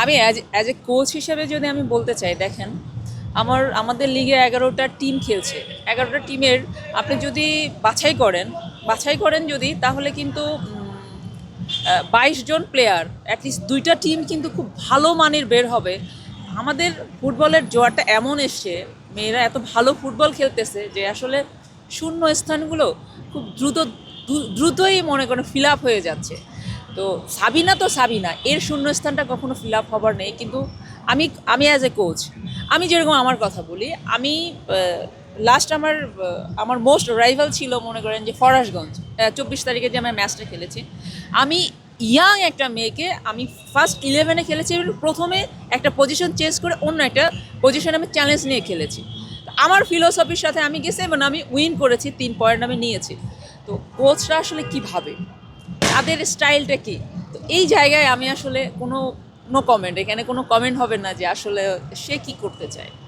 আমি as a coach হিসেবে যদি আমি বলতে চাই, দেখেন আমাদের লিগে 11টা টিম খেলছে। 11টা টিমের আপনি যদি বাছাই করেন যদি, তাহলে কিন্তু 22 জন প্লেয়ার, অ্যাটলিস্ট 2টা টিম কিন্তু খুব ভালো মানের বের হবে। আমাদের ফুটবলের জোয়ারটা এমন এসছে, মেয়েরা এত ভালো ফুটবল খেলতেছে যে আসলে শূন্য স্থানগুলো খুব দ্রুতই মনে করেন ফিল আপ হয়ে যাচ্ছে। তো সাবিনা এর শূন্যস্থানটা কখনো ফিল আপ হবার নেই। কিন্তু আমি আমি অ্যাজ এ কোচ, আমি যেরকম আমার কথা বলি, আমি লাস্ট আমার মোস্ট রাইভাল ছিল মনে করেন যে ফরাসগঞ্জ, 24 তারিখে যে আমি ম্যাচটা খেলেছি। আমি ইয়াং একটা মেয়েকে আমি ফার্স্ট 11-এ খেলেছি এবং প্রথমে একটা পজিশন চেঞ্জ করে অন্য একটা পজিশনে আমি চ্যালেঞ্জ নিয়ে খেলেছি। আমার ফিলোসফির সাথে আমি গেছি এবং আমি উইন করেছি, 3 পয়েন্ট আমি নিয়েছি। তো কোচরা আসলে কীভাবে, তাদের স্টাইলটা কি, তো এই জায়গায় আমি আসলে নো কমেন্ট, এখানে কোনো কমেন্ট হবে না যে আসলে সে কি করতে চায়।